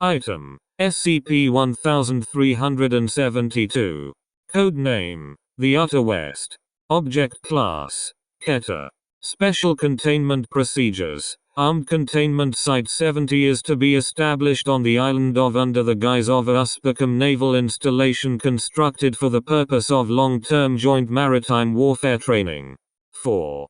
Item: SCP-1372. Codename: The Utter West. Object Class: Keter. Special Containment Procedures. Armed Containment Site 70 is to be established on the island of under the guise of a Uspecum naval installation constructed for the purpose of long-term joint maritime warfare training. 4.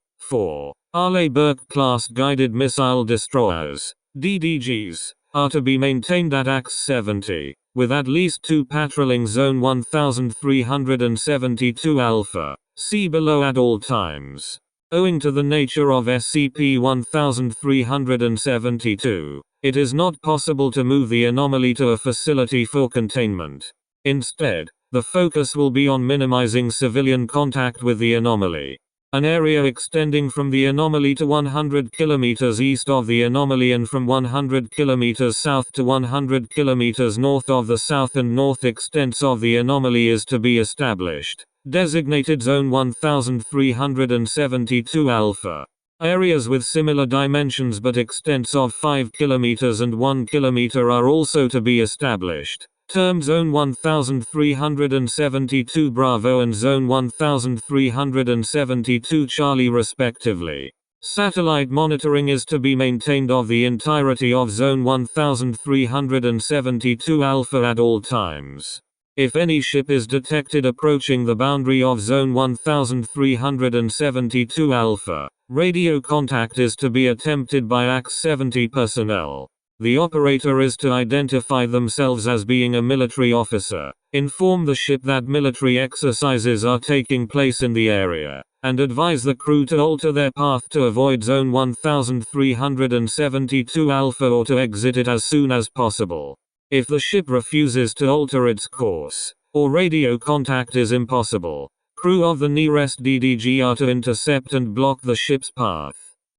Arleigh Burke-class guided missile destroyers, DDGs, are to be maintained at AX 70, with at least 2 patrolling Zone 1372 Alpha. See below at all times. Owing to the nature of SCP-1372, it is not possible to move the anomaly to a facility for containment. Instead, the focus will be on minimizing civilian contact with the anomaly. An area extending from the anomaly to 100 km east of the anomaly and from 100 km south to 100 km north of the south and north extents of the anomaly is to be established, designated Zone 1372 Alpha. Areas with similar dimensions but extents of 5 km and 1 km are also to be established, termed Zone 1372 Bravo and Zone 1372 Charlie respectively. Satellite monitoring is to be maintained of the entirety of Zone 1372 Alpha at all times. If any ship is detected approaching the boundary of Zone 1372 Alpha, radio contact is to be attempted by AX 70 personnel. The operator is to identify themselves as being a military officer, inform the ship that military exercises are taking place in the area, and advise the crew to alter their path to avoid Zone 1372 Alpha or to exit it as soon as possible. If the ship refuses to alter its course, or radio contact is impossible, crew of the nearest DDG are to intercept and block the ship's path.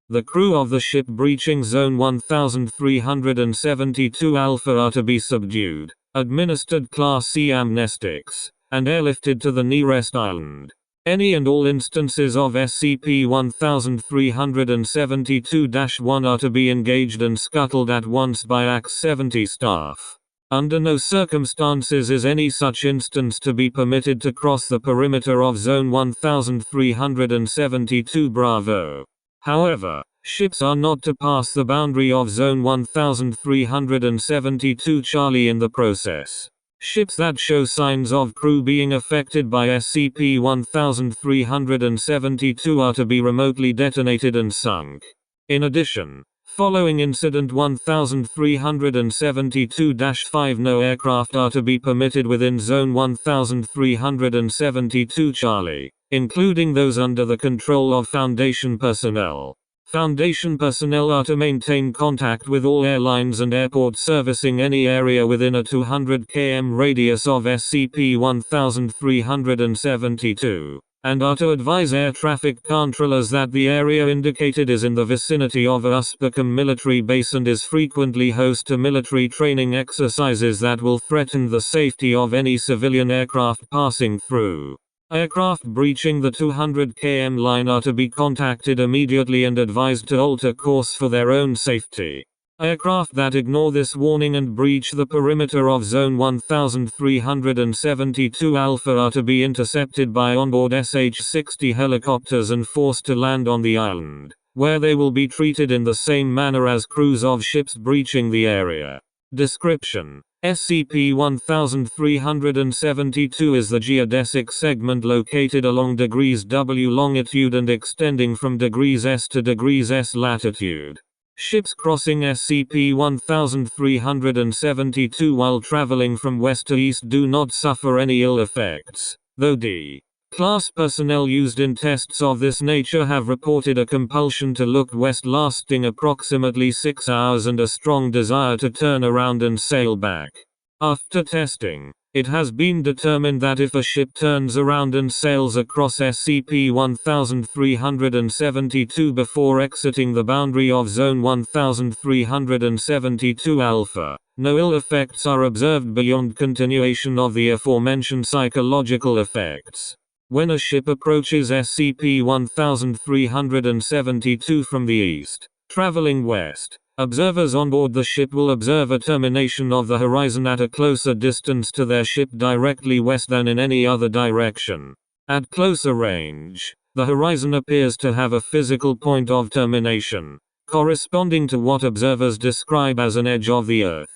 The crew of the ship breaching Zone 1372 Alpha are to be subdued, administered Class C amnestics, and airlifted to the nearest island. Any and all instances of SCP-1372-1 are to be engaged and scuttled at once by AX 70 staff. Under no circumstances is any such instance to be permitted to cross the perimeter of Zone 1372 Bravo. However, ships are not to pass the boundary of Zone 1372 Charlie in the process. Ships that show signs of crew being affected by SCP-1372 are to be remotely detonated and sunk. In addition, following Incident 1372-5, no aircraft are to be permitted within Zone 1372 Charlie, including those under the control of Foundation personnel. Foundation personnel are to maintain contact with all airlines and airports servicing any area within a 200 km radius of SCP-1372. And are to advise air traffic controllers that the area indicated is in the vicinity of a Uspecum military base and is frequently host to military training exercises that will threaten the safety of any civilian aircraft passing through. Aircraft breaching the 200 km line are to be contacted immediately and advised to alter course for their own safety. Aircraft that ignore this warning and breach the perimeter of Zone 1372 Alpha are to be intercepted by onboard SH-60 helicopters and forced to land on the island, where they will be treated in the same manner as crews of ships breaching the area. Description: SCP-1372 is the geodesic segment located along degrees W longitude and extending from degrees S to degrees S latitude. Ships crossing SCP-1372 while traveling from west to east do not suffer any ill effects, though D-class personnel used in tests of this nature have reported a compulsion to look west lasting approximately 6 hours and a strong desire to turn around and sail back. After testing, it has been determined that if a ship turns around and sails across SCP-1372 before exiting the boundary of Zone 1372 Alpha, no ill effects are observed beyond continuation of the aforementioned psychological effects. When a ship approaches SCP-1372 from the east, traveling west, Observers on board the ship will observe a termination of the horizon at a closer distance to their ship directly west than in any other direction. At closer range, the horizon appears to have a physical point of termination, corresponding to what observers describe as an edge of the Earth.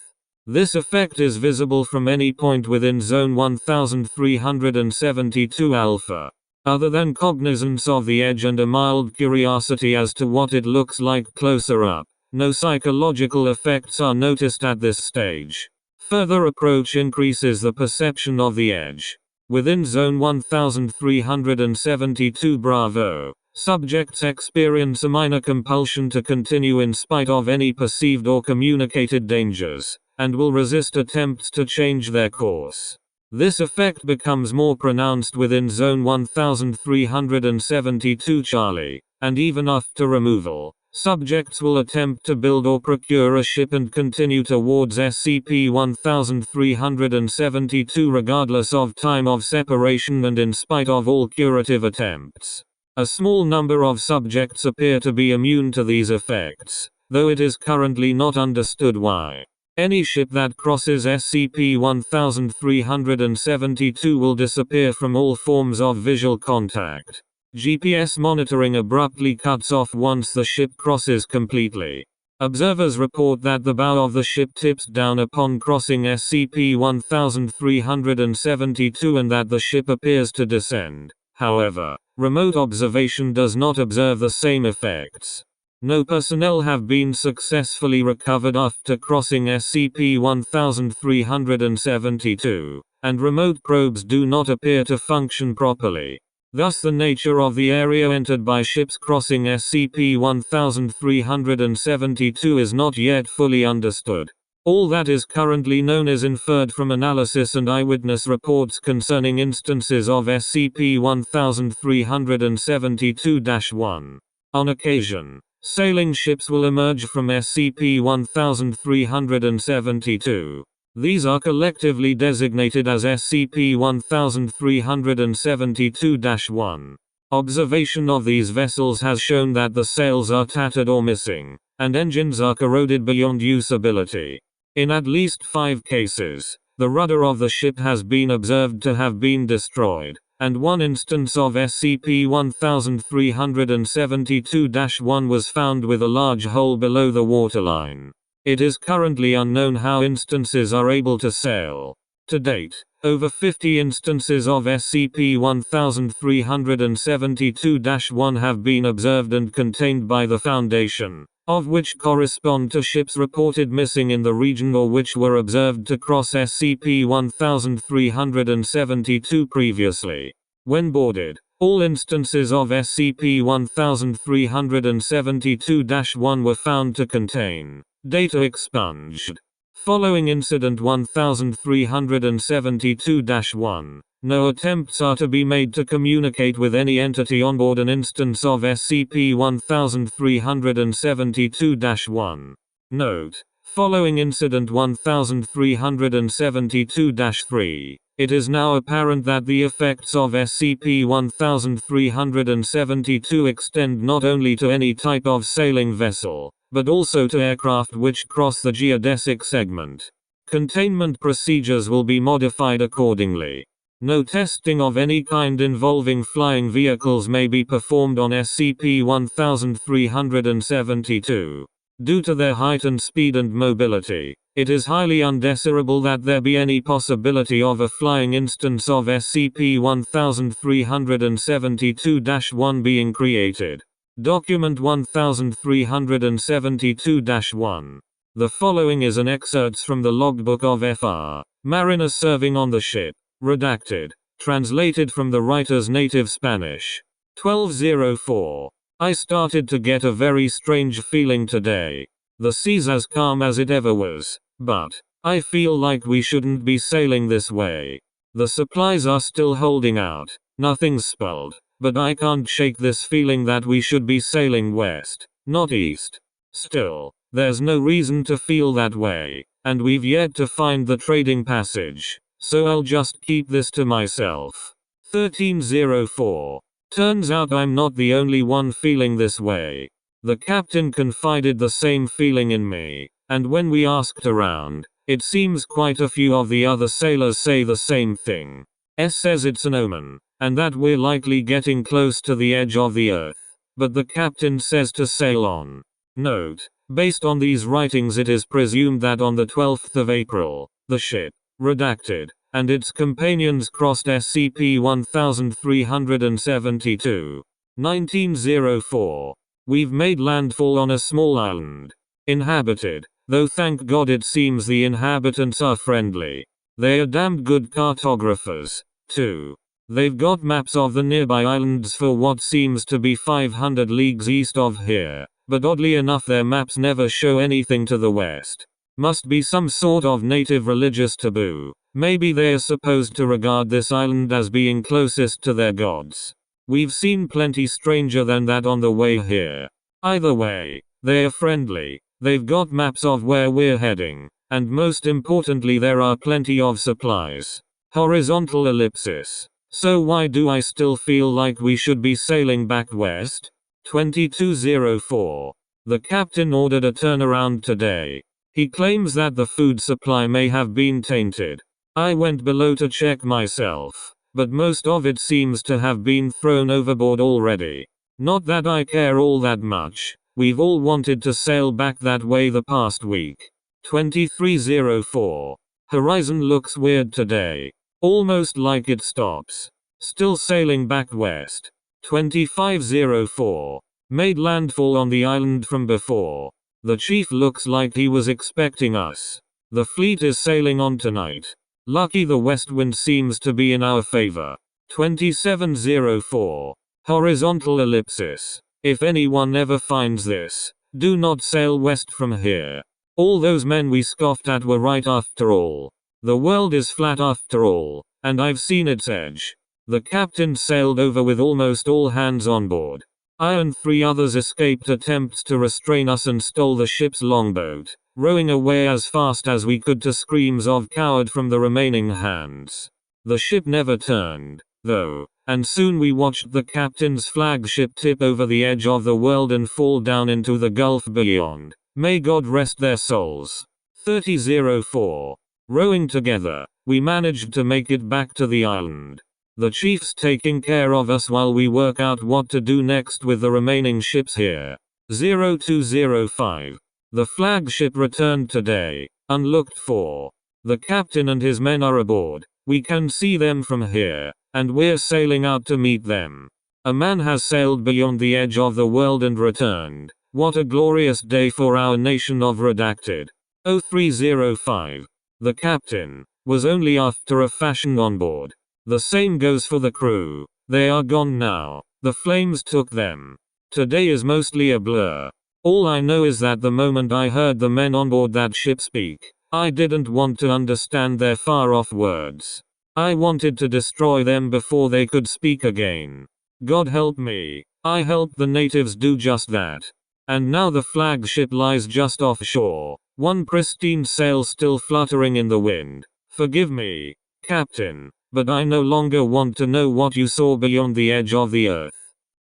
This effect is visible from any point within zone 1372 alpha. Other than cognizance of the edge and a mild curiosity as to what it looks like closer up, no psychological effects are noticed at this stage. Further approach increases the perception of the edge. Within zone 1372 Bravo, subjects experience a minor compulsion to continue in spite of any perceived or communicated dangers, and will resist attempts to change their course. This effect becomes more pronounced within zone 1372 Charlie, and even after removal, subjects will attempt to build or procure a ship and continue towards SCP-1372 regardless of time of separation and in spite of all curative attempts. A small number of subjects appear to be immune to these effects, though it is currently not understood why. Any ship that crosses SCP-1372 will disappear from all forms of visual contact. GPS monitoring abruptly cuts off once the ship crosses completely. Observers report that the bow of the ship tips down upon crossing SCP-1372 and that the ship appears to descend. However, remote observation does not observe the same effects. No personnel have been successfully recovered after crossing SCP-1372, and remote probes do not appear to function properly. Thus the nature of the area entered by ships crossing SCP-1372 is not yet fully understood. All that is currently known is inferred from analysis and eyewitness reports concerning instances of SCP-1372-1. On occasion, sailing ships will emerge from SCP-1372. These are collectively designated as SCP-1372-1. Observation of these vessels has shown that the sails are tattered or missing, and engines are corroded beyond usability. In at least 5 cases, the rudder of the ship has been observed to have been destroyed, and one instance of SCP-1372-1 was found with a large hole below the waterline. It is currently unknown how instances are able to sail. To date, over 50 instances of SCP-1372-1 have been observed and contained by the Foundation, of which correspond to ships reported missing in the region or which were observed to cross SCP-1372 previously. When boarded, all instances of SCP-1372-1 were found to contain data expunged. Following Incident 1372-1, no attempts are to be made to communicate with any entity on board an instance of SCP-1372-1. Note: following Incident 1372-3, it is now apparent that the effects of SCP-1372 extend not only to any type of sailing vessel, but also to aircraft which cross the geodesic segment. Containment procedures will be modified accordingly. No testing of any kind involving flying vehicles may be performed on SCP-1372. Due to their heightened speed and mobility, it is highly undesirable that there be any possibility of a flying instance of SCP-1372-1 being created. Document 1372-1. The following is an excerpt from the logbook of Fr. Mariner serving on the ship. Redacted. Translated from the writer's native Spanish. 1204. I started to get a very strange feeling today. The sea's as calm as it ever was, but I feel like we shouldn't be sailing this way. The supplies are still holding out, nothing's spilled, but I can't shake this feeling that we should be sailing west, not east. Still, there's no reason to feel that way, and we've yet to find the trading passage, so I'll just keep this to myself. 1304. Turns out I'm not the only one feeling this way. The captain confided the same feeling in me, and when we asked around, it seems quite a few of the other sailors say the same thing. Says it's an omen, and that we're likely getting close to the edge of the earth. But the captain says to sail on. Note, based on these writings it is presumed that on the 12th of April, the ship, redacted, and its companions crossed SCP-1372. 1904. We've made landfall on a small island. Inhabited, though thank God it seems the inhabitants are friendly. They are damned good cartographers, too. They've got maps of the nearby islands for what seems to be 500 leagues east of here, but oddly enough their maps never show anything to the west. Must be some sort of native religious taboo. Maybe they are supposed to regard this island as being closest to their gods. We've seen plenty stranger than that on the way here. Either way, they are friendly, they've got maps of where we're heading, and most importantly there are plenty of supplies. Horizontal ellipsis. So why do I still feel like we should be sailing back west? 2204. The captain ordered a turnaround today. He claims that the food supply may have been tainted. I went below to check myself, but most of it seems to have been thrown overboard already. Not that I care all that much, we've all wanted to sail back that way the past week. 2304. Horizon looks weird today. Almost like it stops. Still sailing back west. 2504. Made landfall on the island from before. The chief looks like he was expecting us. The fleet is sailing on tonight. Lucky the west wind seems to be in our favor. 2704. Horizontal ellipsis. If anyone ever finds this, do not sail west from here. All those men we scoffed at were right after all. The world is flat after all, and I've seen its edge. The captain sailed over with almost all hands on board. I and 3 others escaped attempts to restrain us and stole the ship's longboat, rowing away as fast as we could to screams of coward from the remaining hands. The ship never turned, though, and soon we watched the captain's flagship tip over the edge of the world and fall down into the gulf beyond. May God rest their souls. 3004. Rowing together, we managed to make it back to the island. The chief's taking care of us while we work out what to do next with the remaining ships here. 0205. The flagship returned today, unlooked for. The captain and his men are aboard. We can see them from here, and we're sailing out to meet them. A man has sailed beyond the edge of the world and returned. What a glorious day for our nation of redacted. 0305. The captain was only after a fashion on board. The same goes for the crew. They are gone now. The flames took them. Today is mostly a blur. All I know is that the moment I heard the men on board that ship speak, I didn't want to understand their far-off words. I wanted to destroy them before they could speak again. God help me. I helped the natives do just that. And now the flagship lies just offshore. One pristine sail still fluttering in the wind. Forgive me, Captain, but I no longer want to know what you saw beyond the edge of the earth.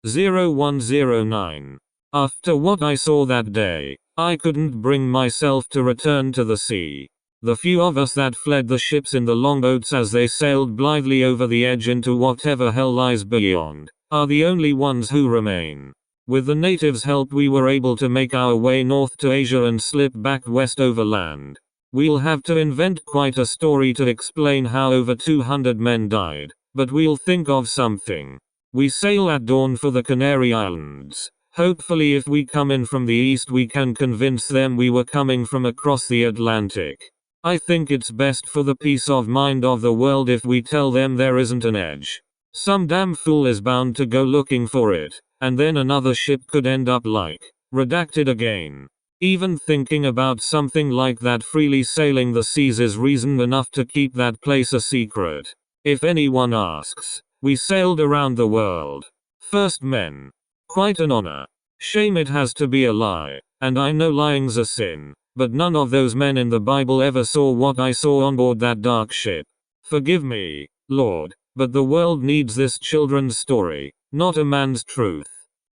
0109. After what I saw that day, I couldn't bring myself to return to the sea. The few of us that fled the ships in the longboats as they sailed blithely over the edge into whatever hell lies beyond, are the only ones who remain. With the natives' help we were able to make our way north to Asia and slip back west overland. We'll have to invent quite a story to explain how over 200 men died, but we'll think of something. We sail at dawn for the Canary Islands. Hopefully if we come in from the east we can convince them we were coming from across the Atlantic. I think it's best for the peace of mind of the world if we tell them there isn't an edge. Some damn fool is bound to go looking for it, and then another ship could end up like redacted again. Even thinking about something like that freely sailing the seas is reason enough to keep that place a secret. If anyone asks, we sailed around the world. First men. Quite an honor. Shame it has to be a lie, and I know lying's a sin, but none of those men in the Bible ever saw what I saw on board that dark ship. Forgive me, Lord, but the world needs this children's story, not a man's truth.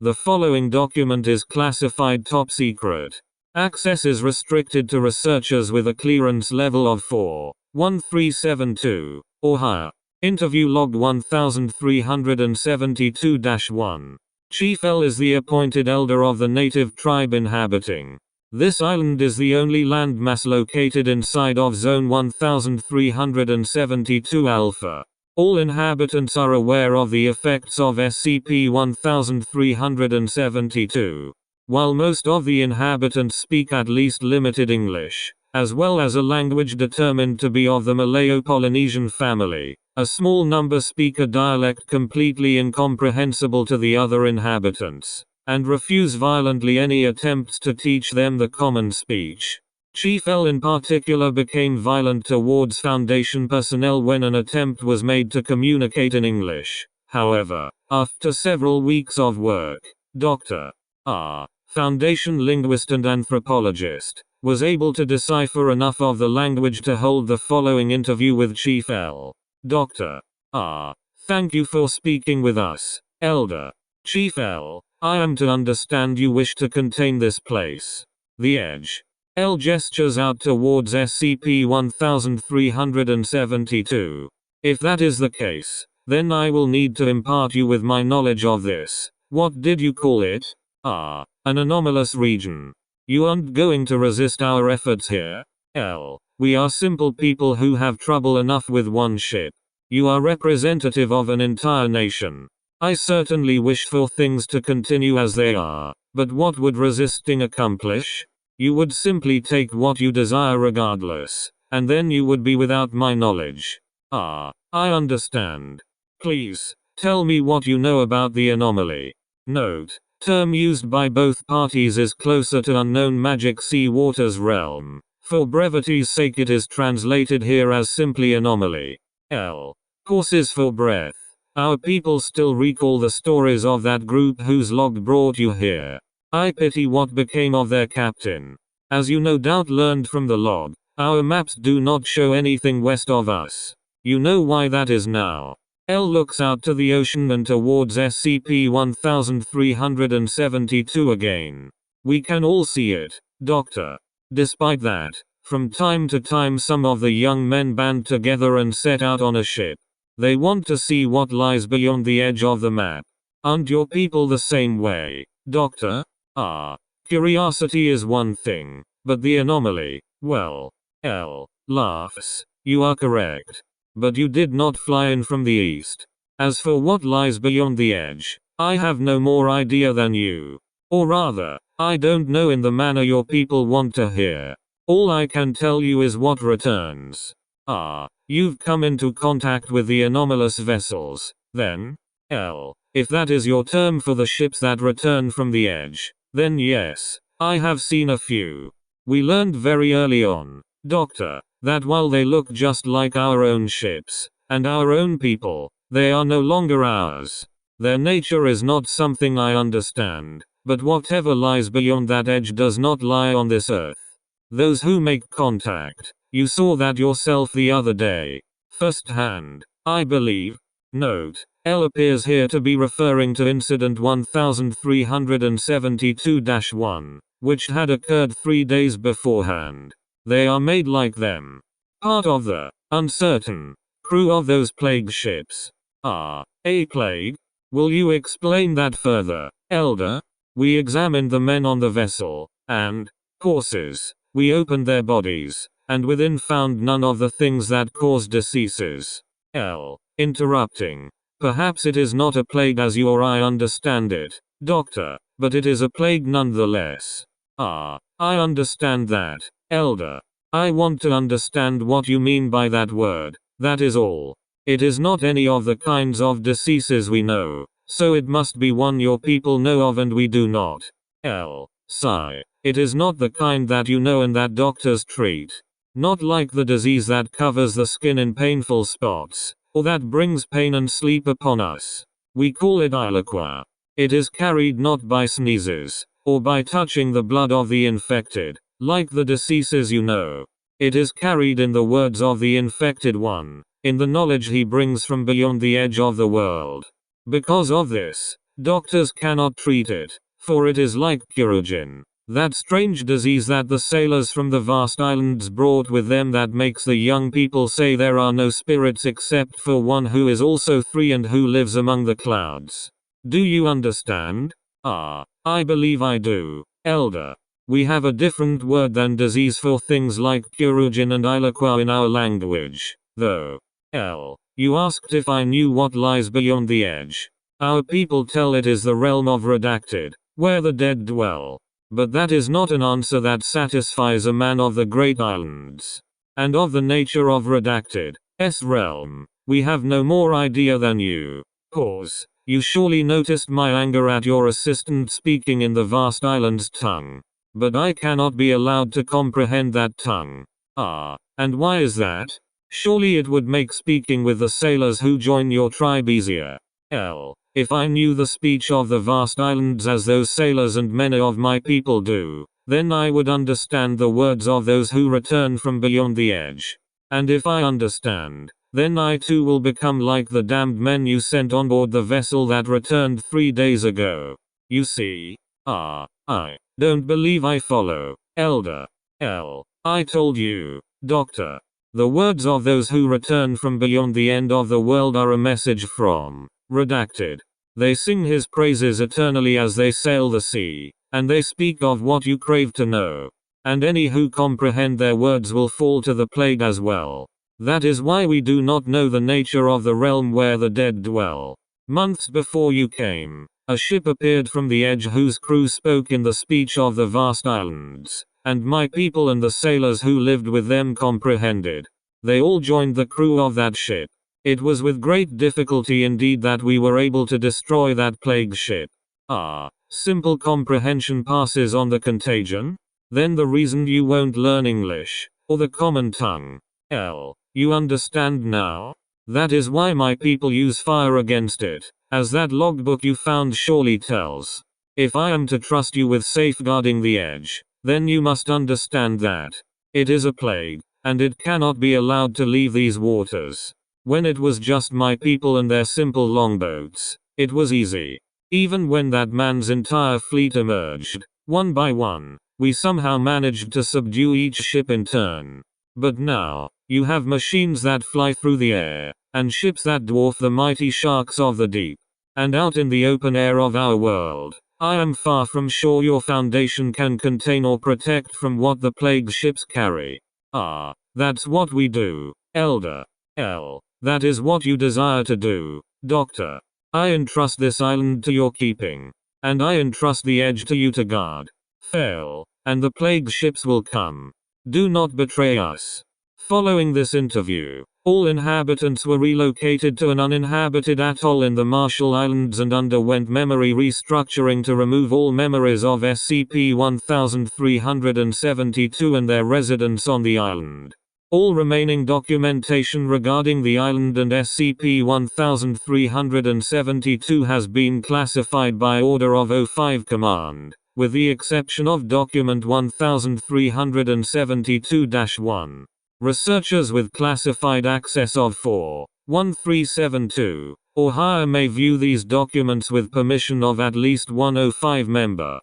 The following document is classified top secret. Access is restricted to researchers with a clearance level of 4.1372 or higher. Interview logged 1372-1. Chief L is the appointed elder of the native tribe inhabiting this island is the only landmass located inside of Zone 1372 Alpha. All inhabitants are aware of the effects of SCP-1372. While most of the inhabitants speak at least limited English, as well as a language determined to be of the Malayo-Polynesian family, a small number speak a dialect completely incomprehensible to the other inhabitants, and refuse violently any attempts to teach them the common speech. Chief L in particular became violent towards Foundation personnel when an attempt was made to communicate in English. However, after several weeks of work, Dr. R., Foundation linguist and anthropologist, was able to decipher enough of the language to hold the following interview with Chief L. Dr. R. Thank you for speaking with us, Elder. Chief L. I am to understand you wish to contain this place. The Edge. L gestures out towards SCP-1372. If that is the case, then I will need to impart you with my knowledge of this. What did you call it? R. An anomalous region. You aren't going to resist our efforts here? L. We are simple people who have trouble enough with one ship. You are representative of an entire nation. I certainly wish for things to continue as they are, but what would resisting accomplish? You would simply take what you desire regardless, and then you would be without my knowledge. I understand. Please, tell me what you know about the anomaly. Note, term used by both parties is closer to unknown magic sea waters realm. For brevity's sake it is translated here as simply anomaly. L. Pauses for breath. Our people still recall the stories of that group whose log brought you here. I pity what became of their captain. As you no doubt learned from the log, our maps do not show anything west of us. You know why that is now. L looks out to the ocean and towards SCP-1372 again. We can all see it, Doctor. Despite that, from time to time some of the young men band together and set out on a ship. They want to see what lies beyond the edge of the map. Aren't your people the same way, Doctor? Curiosity is one thing, but the anomaly, well. L. Laughs. You are correct. But you did not fly in from the east. As for what lies beyond the edge, I have no more idea than you. Or rather, I don't know in the manner your people want to hear. All I can tell you is what returns. You've come into contact with the anomalous vessels, then? L. If that is your term for the ships that return from the edge, then yes, I have seen a few. We learned very early on, Doctor, that while they look just like our own ships, and our own people, they are no longer ours. Their nature is not something I understand, but whatever lies beyond that edge does not lie on this earth. Those who make contact, you saw that yourself the other day. First hand, I believe. Note, L appears here to be referring to Incident 1372-1, which had occurred 3 days beforehand. They are made like them. Part of the uncertain crew of those plague ships. A plague? Will you explain that further, Elder? We examined the men on the vessel, and, courses, we opened their bodies, and within found none of the things that caused deceases. L. Interrupting. Perhaps it is not a plague as you or I understand it, Doctor, but it is a plague nonetheless. I understand that, Elder. I want to understand what you mean by that word, that is all. It is not any of the kinds of deceases we know, so it must be one your people know of and we do not. L. Sigh. It is not the kind that you know and that doctors treat. Not like the disease that covers the skin in painful spots, or that brings pain and sleep upon us. We call it ilequa. It is carried not by sneezes, or by touching the blood of the infected, like the deceases you know. It is carried in the words of the infected one, in the knowledge he brings from beyond the edge of the world. Because of this, Doctors cannot treat it, for it is like Kurujin, that strange disease that the sailors from the vast islands brought with them that makes the young people say there are no spirits except for one who is also three and who lives among the clouds. Do you understand? Ah, I believe I do, Elder. We have a different word than disease for things like Kurujin and Ilaqua in our language, though. You asked if I knew what lies beyond the edge. Our people tell it is the realm of redacted, where the dead dwell. But that is not an answer that satisfies a man of the great islands. And of the nature of redacted's realm, we have no more idea than you. Pause. You surely noticed my anger at your assistant speaking in the vast island's tongue. But I cannot be allowed to comprehend that tongue. Ah, and why is that? Surely it would make speaking with the sailors who join your tribe easier. If I knew the speech of the vast islands as those sailors and many of my people do, then I would understand the words of those who return from beyond the edge. And if I understand, then I too will become like the damned men you sent on board the vessel that returned 3 days ago. You see? I don't believe I follow, Elder. I told you, Doctor. The words of those who return from beyond the end of the world are a message from redacted. They sing his praises eternally as they sail the sea, and they speak of what you crave to know. And any who comprehend their words will fall to the plague as well. That is why we do not know the nature of the realm where the dead dwell. Months before you came, a ship appeared from the edge whose crew spoke in the speech of the vast islands, and my people and the sailors who lived with them comprehended. They all joined the crew of that ship. It was with great difficulty indeed that we were able to destroy that plague ship. Simple comprehension passes on the contagion? Then the reason you won't learn English, or the common tongue. You understand now? That is why my people use fire against it, as that logbook you found surely tells. If I am to trust you with safeguarding the edge, then you must understand that it is a plague, and it cannot be allowed to leave these waters. When it was just my people and their simple longboats, it was easy. Even when that man's entire fleet emerged, one by one, we somehow managed to subdue each ship in turn. But now, you have machines that fly through the air, and ships that dwarf the mighty sharks of the deep. And out in the open air of our world, I am far from sure your foundation can contain or protect from what the plague ships carry. That's what we do, Elder. That is what you desire to do, Doctor. I entrust this island to your keeping. And I entrust the edge to you to guard. Fail, and the plague ships will come. Do not betray us. Following this interview, all inhabitants were relocated to an uninhabited atoll in the Marshall Islands and underwent memory restructuring to remove all memories of SCP-1372 and their residents on the island. All remaining documentation regarding the island and SCP-1372 has been classified by Order of O5 Command, with the exception of Document 1372-1. Researchers with classified access of 4.1372 or higher may view these documents with permission of at least one O5 member.